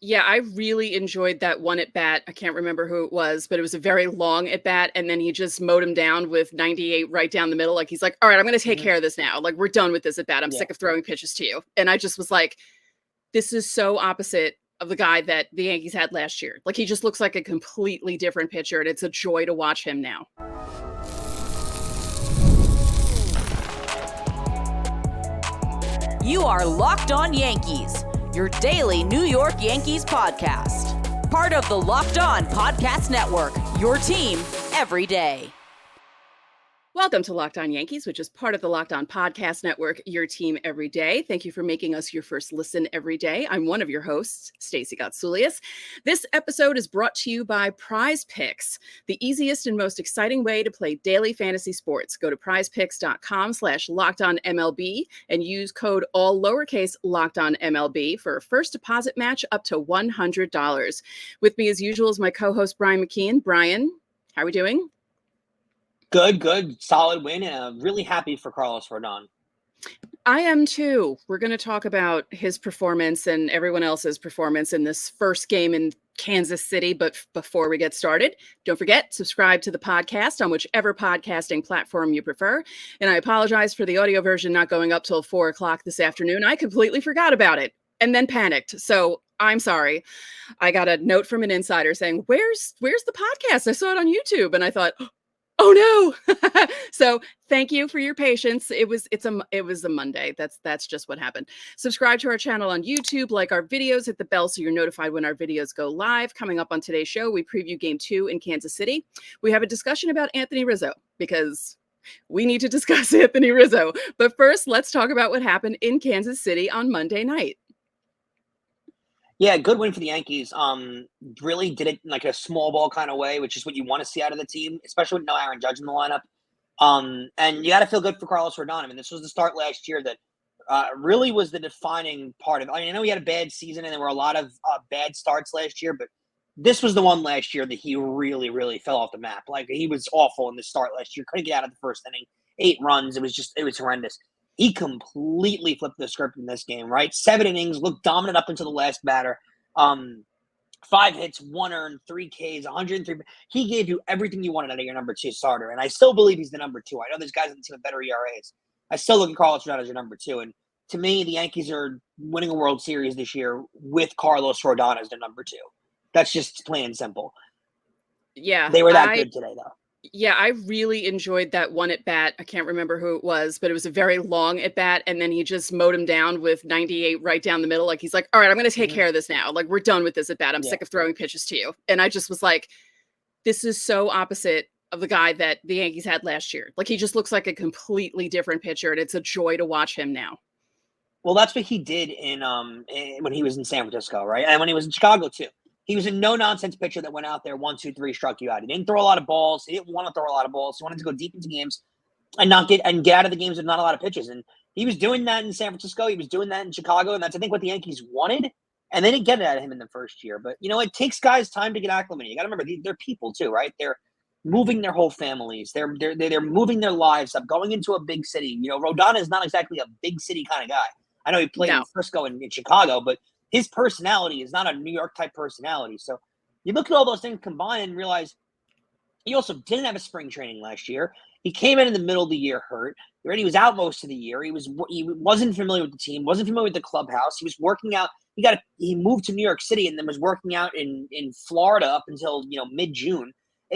Yeah, I really enjoyed that one at bat. I can't remember who it was, but it was a very long at bat. And then he just mowed him down with 98 right down the middle. Like he's like, all right, I'm going to take care of this now. Like we're done with this at bat. I'm sick of throwing pitches to you. And I just was like, this is so opposite of the guy that the Yankees had last year. Like he just looks like a completely different pitcher. And it's a joy to watch him now. You are Locked On Yankees, your daily New York Yankees podcast. Part of the Locked On Podcast Network, your team every day. Welcome to Locked On Yankees, which is part of the Locked On Podcast Network, your team every day. Thank you for making us your first listen every day. I'm one of your hosts, Stacey Gotsulias. This episode is brought to you by PrizePicks, the easiest and most exciting way to play daily fantasy sports. Go to prizepicks.com/LockedOnMLB and use code all lowercase LockedOnMLB for a first deposit match up to $100. With me as usual is my co-host, Brian McKeon. Brian, how are we doing? Good. Solid win, and I'm really happy for Carlos Rodón. I am too. We're going to talk about his performance and everyone else's performance in this first game in Kansas City. But before we get started, don't forget, subscribe to the podcast on whichever podcasting platform you prefer. And I apologize for the audio version not going up till 4 o'clock this afternoon. I completely forgot about it and then panicked. So I'm sorry. I got a note from an insider saying, where's the podcast? I saw it on YouTube. And I thought, oh no. So thank you for your patience. It was a Monday. That's just what happened. Subscribe to our channel on YouTube, like our videos, hit the bell so you're notified when our videos go live. Coming up on today's show, we preview Game 2 in Kansas City. We have a discussion about Anthony Rizzo because we need to discuss Anthony Rizzo. But first, let's talk about what happened in Kansas City on Monday night. Yeah, good win for the Yankees. Really did it in like a small ball kind of way, which is what you want to see out of the team, especially with no Aaron Judge in the lineup. And you got to feel good for Carlos Rodón. I mean, this was the start last year that really was the defining part of it. I know he had a bad season and there were a lot of bad starts last year, but this was the one last year that he really fell off the map. Like he was awful in the start last year. Couldn't get out of the first inning. 8 runs. It was horrendous. He completely flipped the script in this game, right? 7 innings, looked dominant up until the last batter. 5 hits, 1 earned, 3 Ks, 103. He gave you everything you wanted out of your number 2 starter, and I still believe he's the number 2. I know there's guys on the team with better ERAs. I still look at Carlos Rodón as your number 2, and to me, the Yankees are winning a World Series this year with Carlos Rodón as their number 2. That's just plain and simple. Yeah, they were that good today, though. Yeah, I really enjoyed that one at bat. I can't remember who it was, but it was a very long at bat. And then he just mowed him down with 98 right down the middle. Like he's like, all right, I'm going to take care of this now. Like we're done with this at bat. I'm sick of throwing pitches to you. And I just was like, this is so opposite of the guy that the Yankees had last year. Like he just looks like a completely different pitcher. And it's a joy to watch him now. Well, that's what he did when he was in San Francisco, right? And when he was in Chicago too. He was a no-nonsense pitcher that went out there 1, 2, 3, struck you out. He didn't throw a lot of balls. He didn't want to throw a lot of balls. He wanted to go deep into games and get out of the games with not a lot of pitches. And he was doing that in San Francisco. He was doing that in Chicago, and that's I think what the Yankees wanted. And they didn't get it out of him in the first year. But it takes guys time to get acclimated. You got to remember they're people too, right? They're moving their whole families. They're moving their lives up, going into a big city. Rodón is not exactly a big city kind of guy. I know he played in Frisco and in Chicago, but his personality is not a New York type personality. So you look at all those things combined and realize he also didn't have a spring training last year. He came in the middle of the year hurt. He was out most of the year. He wasn't familiar with the team, wasn't familiar with the clubhouse. He was working out. He moved to New York City and then was working out in Florida up until mid-June.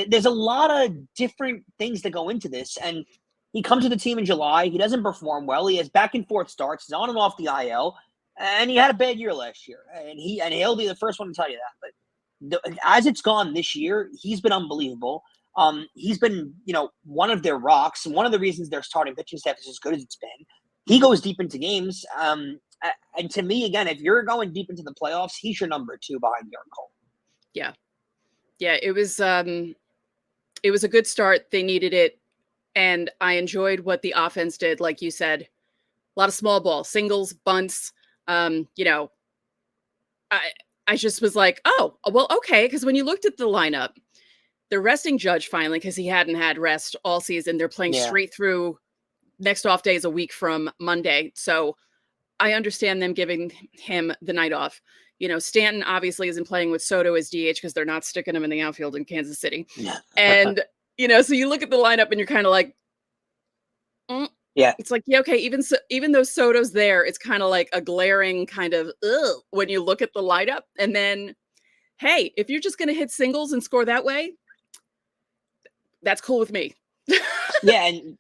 There's a lot of different things that go into this. And he comes to the team in July. He doesn't perform well. He has back and forth starts. He's on and off the IL. And he had a bad year last year, and he'll be the first one to tell you that. But as it's gone this year, he's been unbelievable. He's been, one of their rocks, and one of the reasons their starting pitching staff is as good as it's been. He goes deep into games, and to me, again, if you're going deep into the playoffs, he's your number 2 behind Garrett Cole. Yeah, it was a good start. They needed it, and I enjoyed what the offense did. Like you said, a lot of small ball, singles, bunts. I just was like, oh, well, okay. Because when you looked at the lineup, they're resting Judge finally because he hadn't had rest all season. They're playing straight through. Next off day is a week from Monday. So I understand them giving him the night off. Stanton obviously isn't playing with Soto as DH because they're not sticking him in the outfield in Kansas City. Yeah. And, so you look at the lineup and you're kind of like, yeah, it's like, yeah, okay, even though Soto's there, it's kind of like a glaring kind of ugh when you look at the lineup. And then, hey, if you're just going to hit singles and score that way, that's cool with me. yeah, and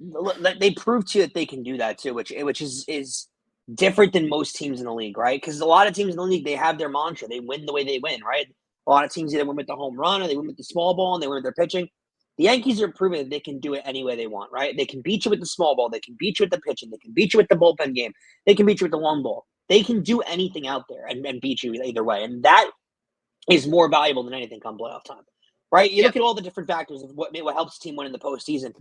they proved to you that they can do that too, which is different than most teams in the league, right? Because a lot of teams in the league, they have their mantra. They win the way they win, right? A lot of teams either win with the home run or they win with the small ball and they win with their pitching. The Yankees are proving that they can do it any way they want, right? They can beat you with the small ball. They can beat you with the pitching. They can beat you with the bullpen game. They can beat you with the long ball. They can do anything out there and beat you either way. And that is more valuable than anything come playoff time, right? You look at all the different factors of what helps a team win in the postseason.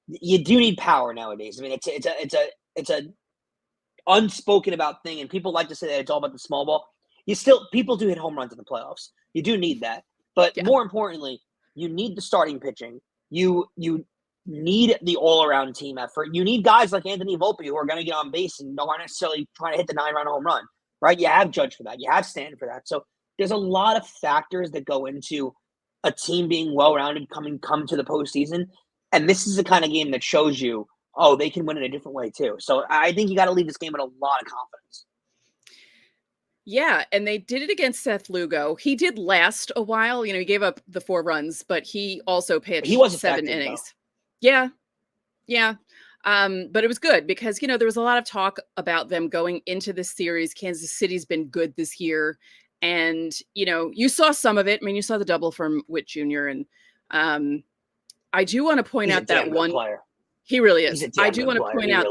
You do need power nowadays. I mean, it's a unspoken about thing, and people like to say that it's all about the small ball. People do hit home runs in the playoffs. You do need that, but more importantly, you need the starting pitching. You need the all-around team effort. You need guys like Anthony Volpe who are going to get on base and aren't necessarily trying to hit the 9-run home run, right? You have Judge for that. You have Stanton for that. So there's a lot of factors that go into a team being well-rounded come to the postseason, and this is the kind of game that shows you, oh, they can win in a different way too. So I think you got to leave this game with a lot of confidence. Yeah, and they did it against Seth Lugo. He did last a while. He gave up the 4 runs, but he also pitched 7 innings. Though. Yeah. But it was good because, there was a lot of talk about them going into this series. Kansas City's been good this year. And, you saw some of it. I mean, you saw the double from Witt Jr. And I do want to point out that one player. He really is. I do want to point out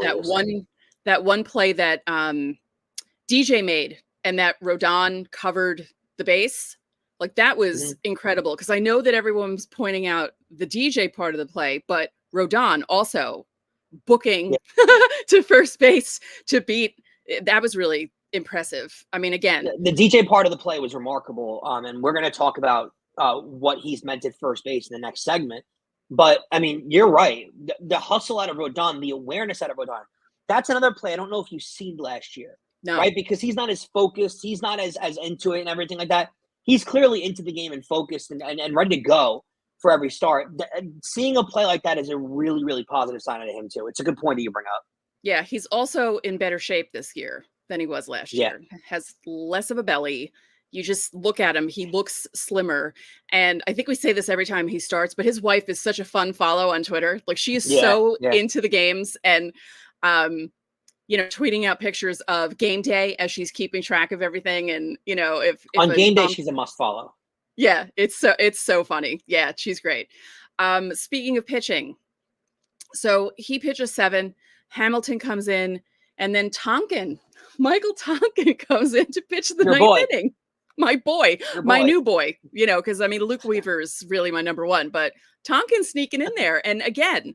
that one play that DJ made and that Rodón covered the base. Like that was incredible because I know that everyone's pointing out the DJ part of the play, but Rodón also booking to first base to beat. That was really impressive. I mean, again, the DJ part of the play was remarkable. And we're going to talk about what he's meant at first base in the next segment. But I mean, you're right. The hustle out of Rodón, the awareness out of Rodón, that's another play I don't know if you've seen last year. No. Right? Because he's not as focused. He's not as into it and everything like that. He's clearly into the game and focused and ready to go for every start. Seeing a play like that is a really, really positive sign of him too. It's a good point that you bring up. Yeah, he's also in better shape this year than he was last year. Has less of a belly. You just look at him, he looks slimmer. And I think we say this every time he starts, but his wife is such a fun follow on Twitter. Like she is so into the games and, tweeting out pictures of game day as she's keeping track of everything. And, if on game day, she's a must follow. Yeah, it's so funny. Yeah, she's great. Speaking of pitching, so he pitches 7, Hamilton comes in, and then Michael Tonkin comes in to pitch the 9th inning. My boy, my new boy, because I mean, Luke Weaver is really my number one, but Tonkin's sneaking in there. And again,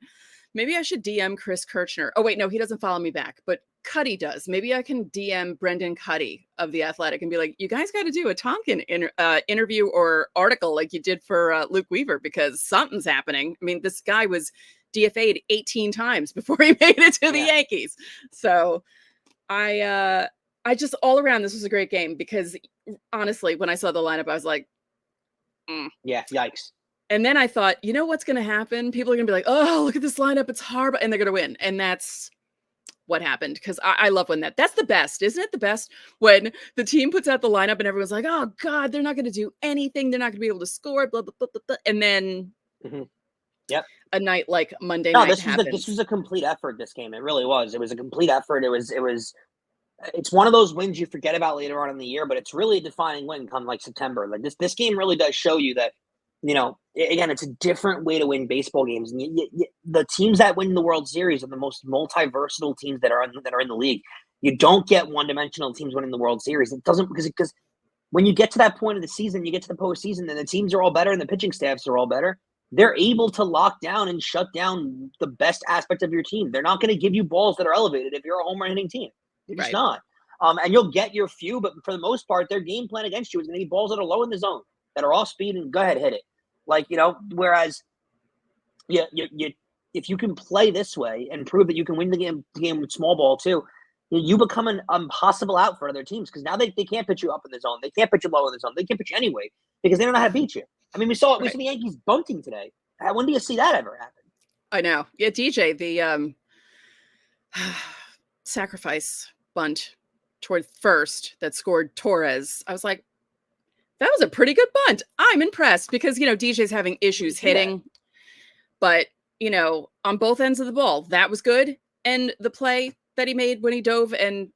maybe I should DM Chris Kirchner. Oh, wait, no, he doesn't follow me back, but Cuddy does. Maybe I can DM Brendan Cuddy of The Athletic and be like, you guys got to do a Tonkin interview or article like you did for Luke Weaver because something's happening. I mean, this guy was DFA'd 18 times before he made it to the Yankees. So I just all around, this was a great game because honestly, when I saw the lineup, I was like, yeah, yikes. And then I thought, what's going to happen? People are going to be like, oh, look at this lineup. It's hard. And they're going to win. And that's what happened. Because I love when that's the best. Isn't it the best when the team puts out the lineup and everyone's like, oh, God, they're not going to do anything. They're not going to be able to score. Blah, blah, blah, blah, blah. And then a night like Monday night this was a complete effort, this game. It really was. It was a complete effort. It's one of those wins you forget about later on in the year, but it's really a defining win come like September. Like this game really does show you that, again, it's a different way to win baseball games. And the teams that win the World Series are the most multi-versatile teams that are in the league. You don't get one-dimensional teams winning the World Series. It doesn't because when you get to that point of the season, you get to the postseason, and the teams are all better and the pitching staffs are all better. They're able to lock down and shut down the best aspect of your team. They're not going to give you balls that are elevated if you're a home run hitting team. They're just not. And you'll get your few, but for the most part, their game plan against you is going to be balls that are low in the zone, that are off speed, and go ahead, hit it. Whereas if you can play this way and prove that you can win the game with small ball too, you become an impossible out for other teams because now they can't pitch you up in the zone. They can't pitch you low in the zone. They can't pitch you anyway because they don't know how to beat you. I mean, we saw the Yankees bunting today. When do you see that ever happen? I know. Yeah, DJ, the sacrifice bunt toward first that scored Torres. I was like, that was a pretty good bunt. I'm impressed because, DJ's having issues hitting. But, on both ends of the ball, that was good. And the play that he made when he dove and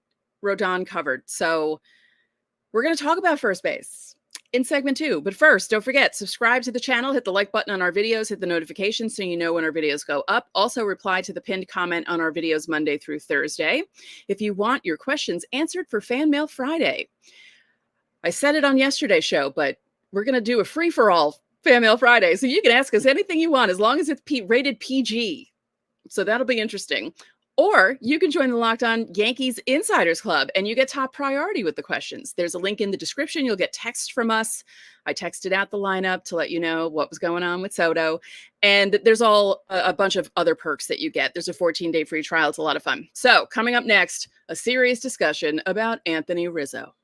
Rodón covered. So we're going to talk about first base in segment 2. But first, don't forget, subscribe to the channel, hit the like button on our videos, hit the notifications so you know when our videos go up. Also, reply to the pinned comment on our videos Monday through Thursday if you want your questions answered for Fan Mail Friday. I said it on yesterday's show, but we're going to do a free-for-all Fan Mail Friday. So you can ask us anything you want as long as it's rated PG. So that'll be interesting. Or you can join the Locked On Yankees Insiders Club and you get top priority with the questions. There's a link in the description. You'll get text from us. I texted out the lineup to let you know what was going on with Soto. And there's a bunch of other perks that you get. There's a 14-day free trial. It's a lot of fun. So coming up next, a serious discussion about Anthony Rizzo.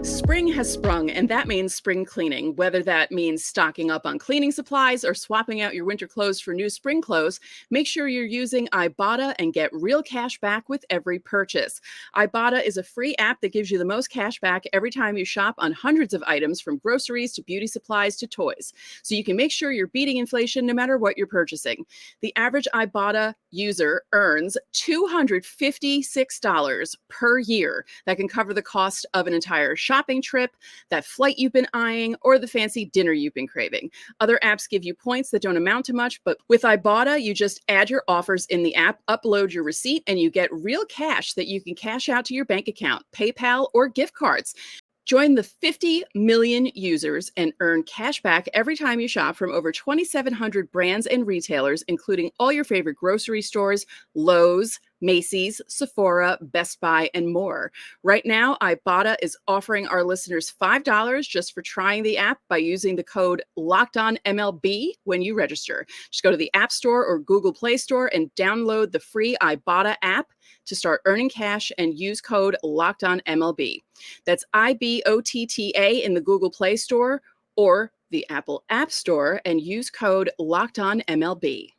Spring has sprung, and that means spring cleaning. Whether that means stocking up on cleaning supplies or swapping out your winter clothes for new spring clothes, make sure you're using Ibotta and get real cash back with every purchase. Ibotta is a free app that gives you the most cash back every time you shop on hundreds of items from groceries to beauty supplies to toys. So you can make sure you're beating inflation no matter what you're purchasing. The average Ibotta user earns $256 per year. That can cover the cost of an entire shopping trip, that flight you've been eyeing, or the fancy dinner you've been craving. Other apps give you points that don't amount to much, but with Ibotta, you just add your offers in the app, upload your receipt, and you get real cash that you can cash out to your bank account, PayPal, or gift cards. Join the 50 million users and earn cash back every time you shop from over 2,700 brands and retailers, including all your favorite grocery stores, Lowe's, Macy's, Sephora, Best Buy, and more. Right now, Ibotta is offering our listeners $5 just for trying the app by using the code LOCKEDONMLB when you register. Just go to the App Store or Google Play Store and download the free Ibotta app to start earning cash and use code LOCKEDONMLB. That's IBOTTA in the Google Play Store or the Apple App Store and use code LOCKEDONMLB.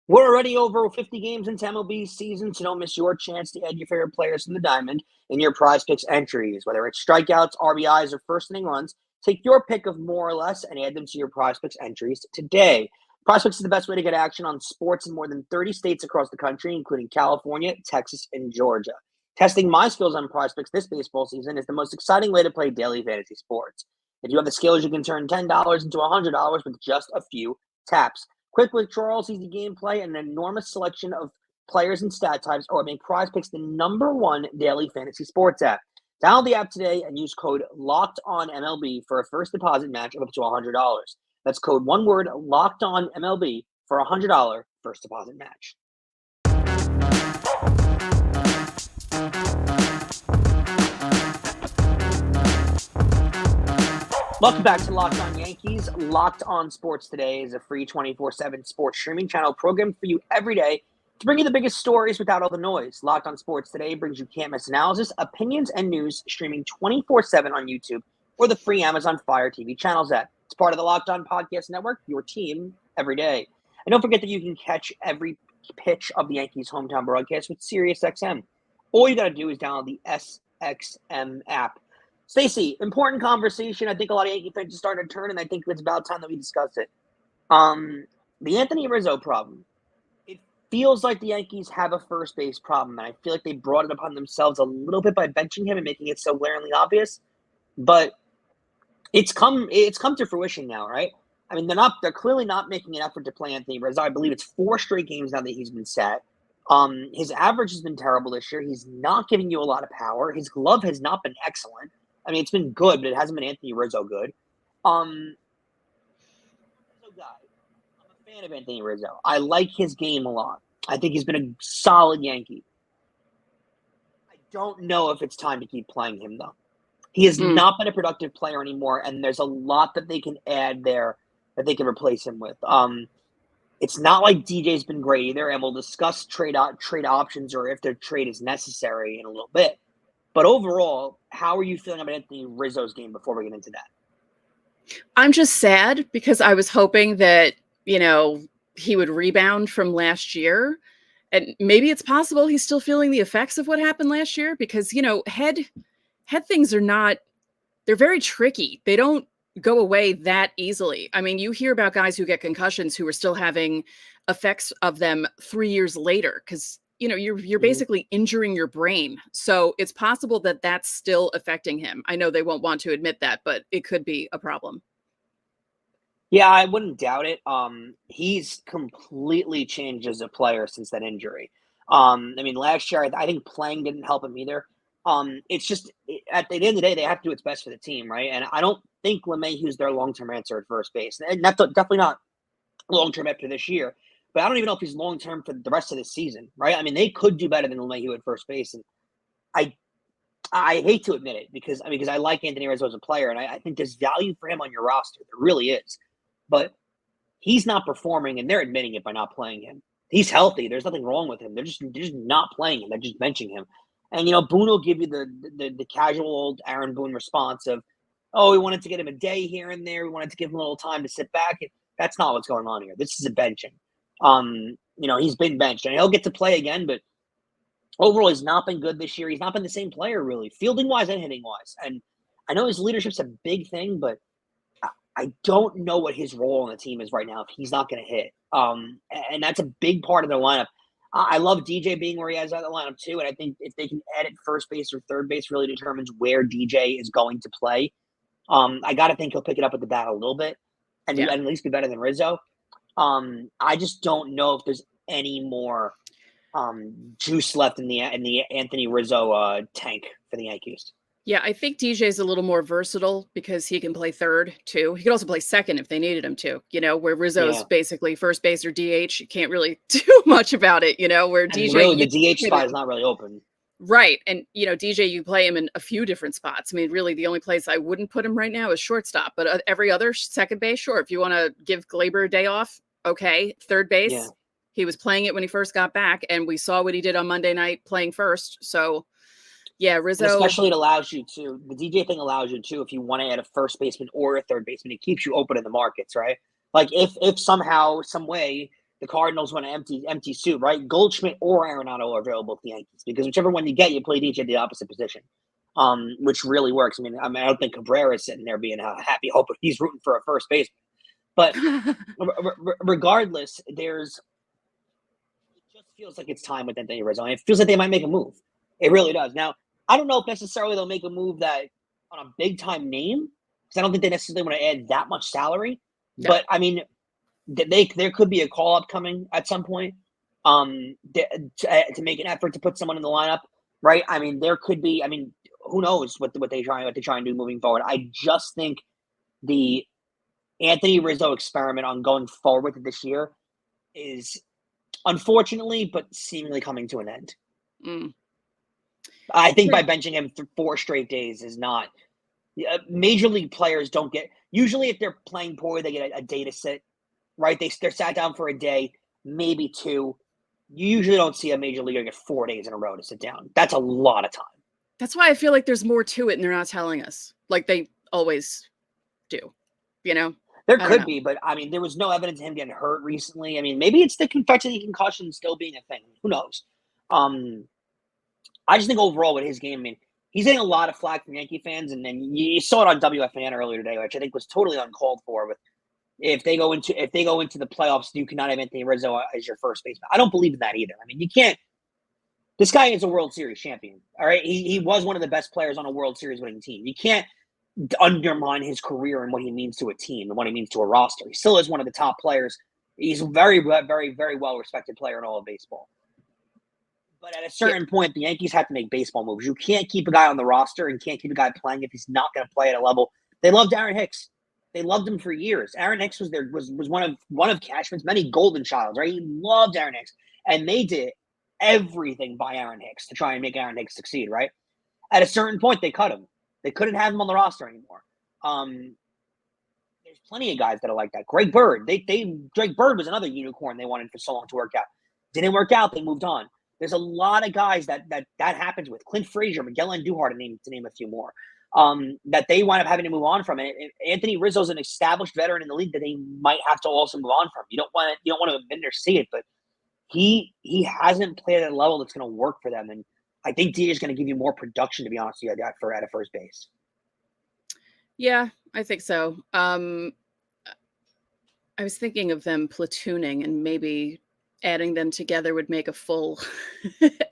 We're already over 50 games into MLB season, so don't miss your chance to add your favorite players from the diamond in your PrizePicks entries. Whether it's strikeouts, RBIs, or first inning runs, take your pick of more or less and add them to your PrizePicks entries today. PrizePicks is the best way to get action on sports in more than 30 states across the country, including California, Texas, and Georgia. Testing my skills on PrizePicks this baseball season is the most exciting way to play daily fantasy sports. If you have the skills, you can turn $10 into $100 with just a few taps. Quick withdrawals, easy gameplay, and an enormous selection of players and stat types are what make PrizePicks the #1 daily fantasy sports app. Download the app today and use code LOCKEDONMLB for a first deposit match of up to $100. That's code one word LOCKEDONMLB for a $100 first deposit match. Welcome back to Locked On Yankees. Locked On Sports Today is a free 24/7 sports streaming channel programmed for you every day to bring you the biggest stories without all the noise. Locked On Sports Today brings you can't-miss analysis, opinions, and news streaming 24/7 on YouTube or the free Amazon Fire TV channels app. It's part of the Locked On Podcast Network, your team every day. And don't forget that you can catch every pitch of the Yankees' hometown broadcast with SiriusXM. All you got to do is download the SXM app. Stacey, important conversation. I think a lot of Yankee fans are starting to turn, and I think it's about time that we discuss it. The Anthony Rizzo problem. It feels like the Yankees have a first base problem, and I feel like they brought it upon themselves a little bit by benching him and making it so glaringly obvious. But it's come to fruition now, right? I mean, they're clearly not making an effort to play Anthony Rizzo. I believe it's 4 straight games now that he's been sat. His average has been terrible this year. He's not giving you a lot of power. His glove has not been excellent. I mean, it's been good, but it hasn't been Anthony Rizzo good. I'm a fan of Anthony Rizzo. I like his game a lot. I think he's been a solid Yankee. I don't know if it's time to keep playing him, though. He has not been a productive player anymore, and there's a lot that they can add there that they can replace him with. It's not like DJ's been great either, and we'll discuss trade options or if their trade is necessary in a little bit. But overall, how are you feeling about Anthony Rizzo's game before we get into that? I'm just sad because I was hoping that, he would rebound from last year. And maybe it's possible he's still feeling the effects of what happened last year because, head things they're very tricky. They don't go away that easily. I mean, you hear about guys who get concussions who are still having effects of them 3 years later because, you're basically injuring your brain. So it's possible that that's still affecting him. I know they won't want to admit that, but it could be a problem. Yeah, I wouldn't doubt it. He's completely changed as a player since that injury. Last year, I think playing didn't help him either. It's just at the end of the day, they have to do what's best for the team, right? And I don't think LeMahieu's their long-term answer at first base. And that's definitely not long-term after this year. But I don't even know if he's long-term for the rest of the season, right? I mean, they could do better than LeMahieu at first base. And I hate to admit it because I like Anthony Rizzo as a player, and I think there's value for him on your roster. There really is. But he's not performing, and they're admitting it by not playing him. He's healthy. There's nothing wrong with him. They're just not playing him. They're just benching him. And, Boone will give you the casual old Aaron Boone response of, oh, we wanted to get him a day here and there. We wanted to give him a little time to sit back. That's not what's going on here. This is a benching. He's been benched, and he'll get to play again, but overall, he's not been good this year. He's not been the same player, really, fielding-wise and hitting-wise. And I know his leadership's a big thing, but I don't know what his role on the team is right now if he's not going to hit. And that's a big part of their lineup. I love DJ being where he is out of the lineup, too, and I think if they can edit first base or third base really determines where DJ is going to play. I got to think he'll pick it up at the bat a little bit and at least be better than Rizzo. I just don't know if there's any more juice left in the Anthony Rizzo tank for the Yankees. Yeah, I think DJ's a little more versatile because he can play third too. He could also play second if they needed him to, where Rizzo's basically first base or DH. You can't really do much about it, where and DJ. Really, the DH spot is not really open. Right. And, DJ, you play him in a few different spots. I mean, really, the only place I wouldn't put him right now is shortstop. But every other second base, sure. If you want to give Glaber a day off, okay. Third base, he was playing it when he first got back. And we saw what he did on Monday night playing first. So, yeah, Rizzo. And especially it allows you to, the DJ thing allows you to, if you want to add a first baseman or a third baseman, it keeps you open in the markets, right? Like if somehow, some way, the Cardinals want an empty suit, right? Goldschmidt or Arenado are available to the Yankees because whichever one you get, you play DJ at the opposite position, which really works. I don't think Cabrera is sitting there being a happy hope if he's rooting for a first baseman. But regardless, it just feels like it's time with Anthony Rizzo. And it feels like they might make a move. It really does. Now, I don't know if necessarily they'll make a move that on a big-time name because I don't think they necessarily want to add that much salary. No. But, there could be a call-up coming at some point to make an effort to put someone in the lineup, right? There could be – who knows what they try and do moving forward. I just think the Anthony Rizzo experiment on going forward with this year is unfortunately but seemingly coming to an end. I think by benching him for 4 straight days is not – major league players don't get – usually if they're playing poorly, they get a day to sit. Right, they're sat down for a day, maybe 2. You usually don't see a major leaguer get 4 days in a row to sit down. That's a lot of time. That's why I feel like there's more to it, and they're not telling us, like they always do. There could be, but there was no evidence of him getting hurt recently. Maybe it's the confectionery concussion still being a thing. Who knows? I just think overall with his game, he's getting a lot of flack from Yankee fans, and then you saw it on WFAN earlier today, which I think was totally uncalled for. With if they go into the playoffs, you cannot have Anthony Rizzo as your first baseman. I don't believe in that either. You can't. This guy is a World Series champion. All right, he was one of the best players on a World Series winning team. You can't undermine his career and what he means to a team and what he means to a roster. He still is one of the top players. He's a very, very, very well respected player in all of baseball. But at a certain point, the Yankees have to make baseball moves. You can't keep a guy on the roster and can't keep a guy playing if he's not going to play at a level. They loved Aaron Hicks. They loved him for years. Aaron Hicks was one of Cashman's many golden childs, right? He loved Aaron Hicks. And they did everything by Aaron Hicks to try and make Aaron Hicks succeed, right? At a certain point, they cut him. They couldn't have him on the roster anymore. There's plenty of guys that are like that. Greg Bird. Greg Bird was another unicorn they wanted for so long to work out. Didn't work out. They moved on. There's a lot of guys that happens with. Clint Frazier, Miguel Andujar, to name a few more. That they wind up having to move on from. And Anthony Rizzo is an established veteran in the league that they might have to also move on from. You don't want to admit or see it, but he hasn't played at a level that's going to work for them. And I think DJ is going to give you more production, to be honest with you, at a first base. Yeah, I think so. I was thinking of them platooning, and maybe adding them together would make a full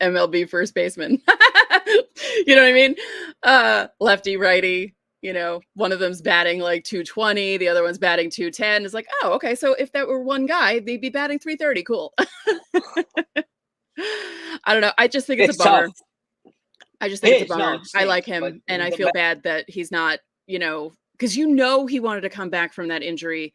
MLB first baseman. You know what I mean? Lefty, righty, one of them's batting like 220, the other one's batting 210. It's like, oh, okay. So if that were one guy, they'd be batting 330. Cool. I don't know. I just think it's a bummer. Tough. I just think it's a bummer. No, I like him, and I feel bad that he's not, because he wanted to come back from that injury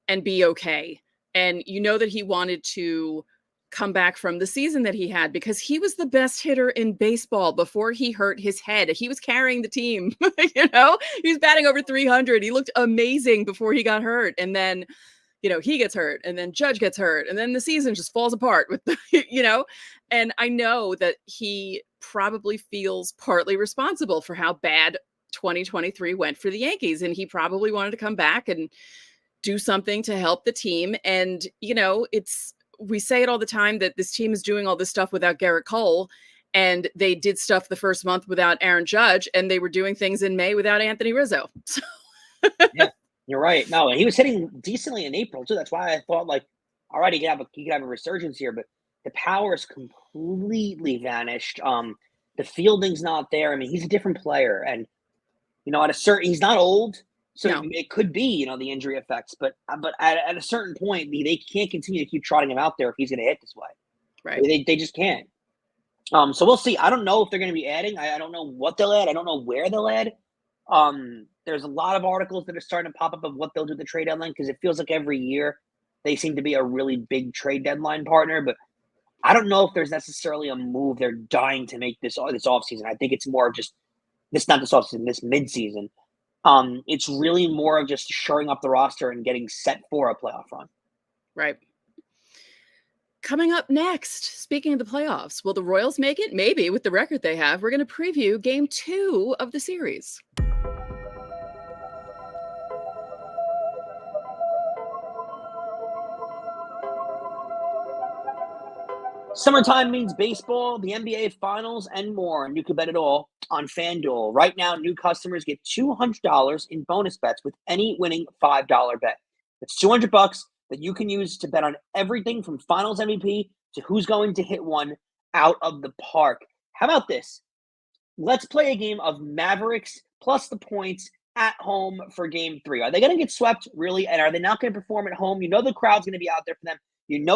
and be okay. And that he wanted to come back from the season that he had, because he was the best hitter in baseball before he hurt his head. He was carrying the team, he was batting over 300. He looked amazing before he got hurt. And then, he gets hurt, and then Judge gets hurt, and then the season just falls apart with, and I know that he probably feels partly responsible for how bad 2023 went for the Yankees. And he probably wanted to come back and do something to help the team. And, we say it all the time that this team is doing all this stuff without Garrett Cole, and they did stuff the first month without Aaron Judge, and they were doing things in May without Anthony Rizzo. So. Yeah, you're right. No, and he was hitting decently in April too. That's why I thought, like, all right, he could have a resurgence here, but the power is completely vanished. The fielding's not there. I mean, he's a different player, and he's not old. So no. It could be, the injury effects, but at a certain point, they can't continue to keep trotting him out there if he's going to hit this way. Right. They just can't. So we'll see. I don't know if they're going to be adding. I don't know what they'll add. I don't know where they'll add. There's a lot of articles that are starting to pop up of what they'll do at the trade deadline, because it feels like every year they seem to be a really big trade deadline partner. But I don't know if there's necessarily a move they're dying to make this offseason. I think it's more of just not this offseason, this midseason. It's really more of just shoring up the roster and getting set for a playoff run. Right. Coming up next, speaking of the playoffs, will the Royals make it? Maybe, with the record they have. We're going to preview Game 2 of the series. Summertime means baseball, the NBA Finals, and more, and you can bet it all on FanDuel. Right now, new customers get $200 in bonus bets with any winning $5 bet. It's $200 that you can use to bet on everything from Finals MVP to who's going to hit one out of the park. How about this? Let's play a game of Mavericks plus the points at home for Game 3. Are they going to get swept, really? And are they not going to perform at home? The crowd's going to be out there for them.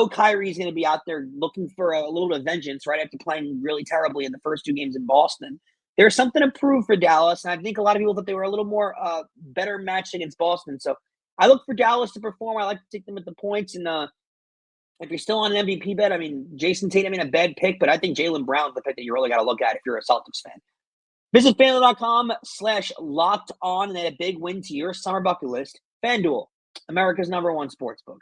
Kyrie's going to be out there looking for a little bit of vengeance right after playing really terribly in the first 2 games in Boston. There's something to prove for Dallas, and I think a lot of people thought they were a little more better matched against Boston. So I look for Dallas to perform. I like to take them at the points. And if you're still on an MVP bet, Jason Tatum ain't a bad pick, but I think Jaylen Brown's the pick that you really got to look at if you're a Celtics fan. Visit FanDuel.com/lockedon and add a big win to your summer bucket list. FanDuel, America's #1 sportsbook.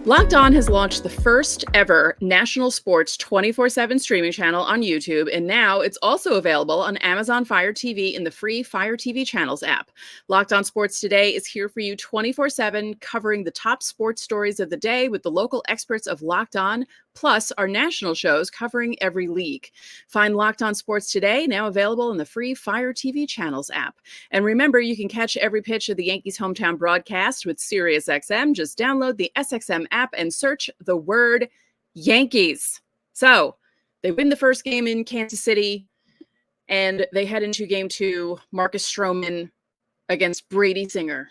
Locked On has launched the first ever national sports 24/7 streaming channel on YouTube, and now it's also available on Amazon Fire TV in the free Fire TV Channels app. Locked On Sports Today is here for you 24/7, covering the top sports stories of the day with the local experts of Locked On, plus our national shows covering every league. Find Locked On Sports Today, now available in the free Fire TV Channels app. And remember, you can catch every pitch of the Yankees' hometown broadcast with SiriusXM. Just download the SXM app and search the word Yankees. So they win the first game in Kansas City, and they head into Game 2, Marcus Stroman against Brady Singer.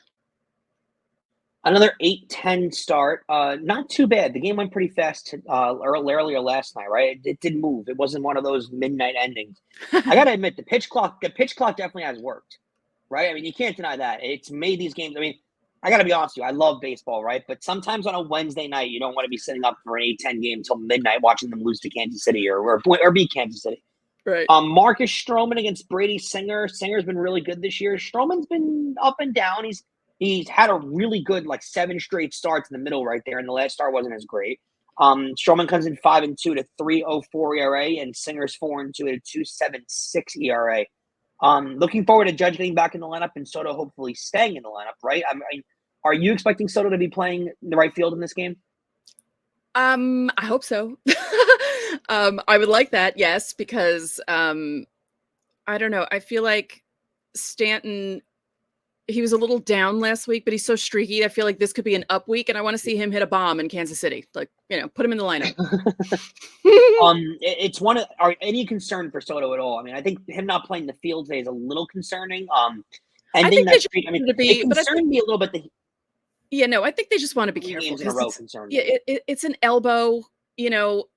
Another 8-10 start. Not too bad. The game went pretty fast earlier last night, right? It did move. It wasn't one of those midnight endings. I got to admit, the pitch clock definitely has worked, right? You can't deny that. It's made these games. I got to be honest with you. I love baseball, right? But sometimes on a Wednesday night, you don't want to be sitting up for an 8-10 game until midnight watching them lose to Kansas City or beat Kansas City. Right. Marcus Stroman against Brady Singer. Singer's been really good this year. Stroman's been up and down. He's had a really good 7 straight starts in the middle right there, and the last start wasn't as great. Stroman comes in 5-2 to 3.04 ERA, and Singer's 4-2 to 2.76 ERA. Looking forward to Judge getting back in the lineup and Soto hopefully staying in the lineup, right? I mean, are you expecting Soto to be playing the right field in this game? I hope so. I would like that, yes, because I don't know. I feel like Stanton, he was a little down last week, but he's so streaky. I feel like this could be an up week, and I want to see him hit a bomb in Kansas City. Put him in the lineup. Are any concern for Soto at all? I mean, I think him not playing the field today is a little concerning. I think that streak, I mean, it concerned me a little bit. I think they just want to be careful. In a row concerned. Yeah, it's an elbow,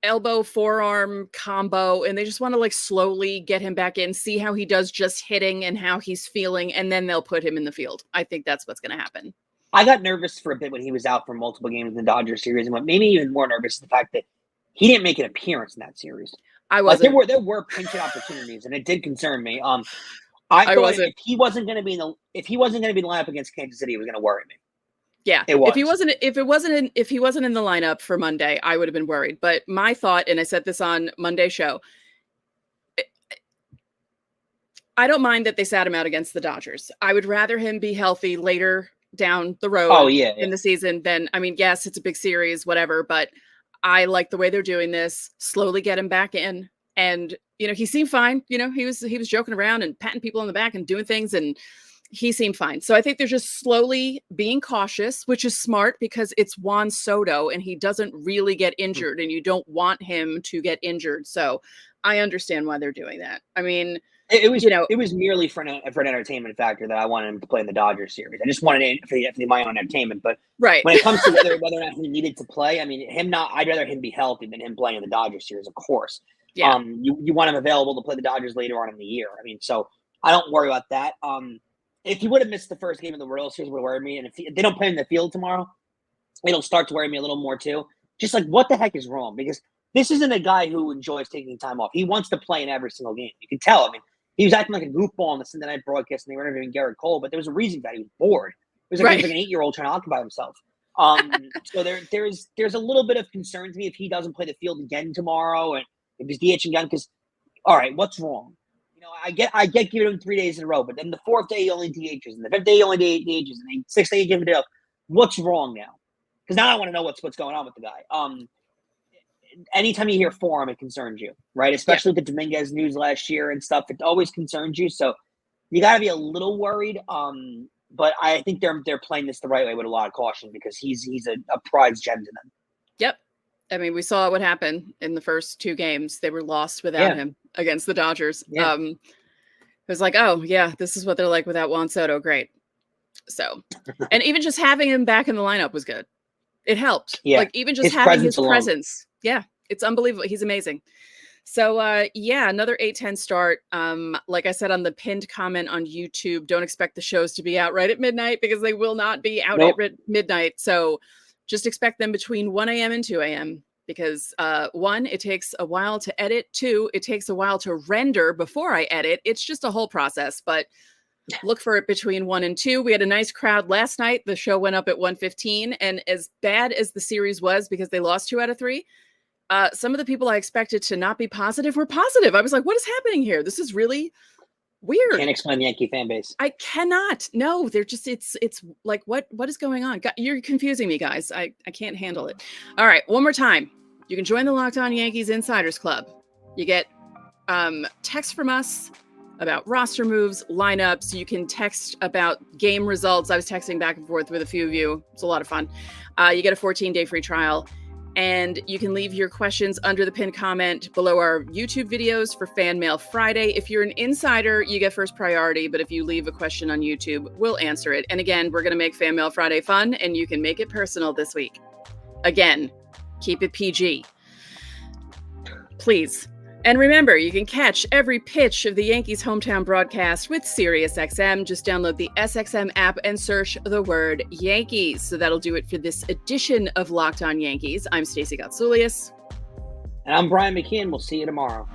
elbow forearm combo, and they just want to slowly get him back in, see how he does just hitting and how he's feeling, and then they'll put him in the field. I think that's what's going to happen. I got nervous for a bit when he was out for multiple games in the Dodgers series, and what made me even more nervous is the fact that he didn't make an appearance in that series. I wasn't. There were pinch hit opportunities, and it did concern me. I thought if he wasn't going to be in the lineup against Kansas City, it was going to worry me. Yeah, if he wasn't in the lineup for Monday, I would have been worried. But my thought, and I said this on Monday's show, I don't mind that they sat him out against the Dodgers. I would rather him be healthy later down the road in the season than, yes, it's a big series, whatever, but I like the way they're doing this. Slowly get him back in, and he seemed fine. He was joking around and patting people on the back and doing things, and he seemed fine. So I think they're just slowly being cautious, which is smart because it's Juan Soto and he doesn't really get injured, and you don't want him to get injured. So I understand why they're doing that. I mean, it was merely for an entertainment factor that I wanted him to play in the Dodgers series. I just wanted it for my own entertainment. But right. When it comes to whether or not he needed to play, I'd rather him be healthy than him playing in the Dodgers series, of course. Yeah. You want him available to play the Dodgers later on in the year. So I don't worry about that. If he would have missed the first game of the World Series, it would worry me. And if they don't play in the field tomorrow, it'll start to worry me a little more too. Just what the heck is wrong? Because this isn't a guy who enjoys taking time off. He wants to play in every single game. You can tell. He was acting like a goofball on the Sunday night broadcast, and they were interviewing Garrett Cole, but there was a reason for that. He was bored. It was like an 8-year-old trying to occupy himself. So there's a little bit of concern to me if he doesn't play the field again tomorrow, and if he's DHing again. Because, all right, what's wrong? I get giving him 3 days in a row, but then the 4th day he only DHs, and the 5th day he only DHs, and the 6th day he gives him a day off. What's wrong now? Because now I want to know what's going on with the guy. Anytime you hear form, it concerns you, right? Especially with the Dominguez news last year and stuff, it always concerns you. So you got to be a little worried. But I think they're playing this the right way with a lot of caution because he's a prize gem to them. Yep. We saw what happened in the first 2 games. They were lost without him against the Dodgers. Yeah. It was like, oh, yeah, this is what they're like without Juan Soto. Great. So, and even just having him back in the lineup was good. It helped. Yeah. Even just having his presence. Yeah, it's unbelievable. He's amazing. So, another 8-10 start. Like I said on the pinned comment on YouTube, don't expect the shows to be out right at midnight because they will not be out at midnight. So just expect them between 1 a.m. and 2 a.m. because 1, it takes a while to edit. 2, it takes a while to render before I edit. It's just a whole process, but look for it between 1 and 2. We had a nice crowd last night. The show went up at 1:15, and as bad as the series was because they lost 2 out of 3, some of the people I expected to not be positive were positive. I was like, what is happening here? This is really weird. Can't explain the Yankee fan base. I cannot. No, they're just, it's like, what is going on? You're confusing me, guys. I can't handle it. All right. One more time. You can join the Locked On Yankees Insiders Club. You get text from us about roster moves, lineups. You can text about game results. I was texting back and forth with a few of you. It's a lot of fun. You get a 14-day free trial. And you can leave your questions under the pinned comment below our YouTube videos for Fan Mail Friday. If you're an insider, you get first priority. But if you leave a question on YouTube, we'll answer it. And again, we're going to make Fan Mail Friday fun, and you can make it personal this week. Again, keep it PG. Please. And remember, you can catch every pitch of the Yankees hometown broadcast with SiriusXM. Just download the SXM app and search the word Yankees. So that'll do it for this edition of Locked On Yankees. I'm Stacey Gotsoulias. And I'm Brian McKeon. We'll see you tomorrow.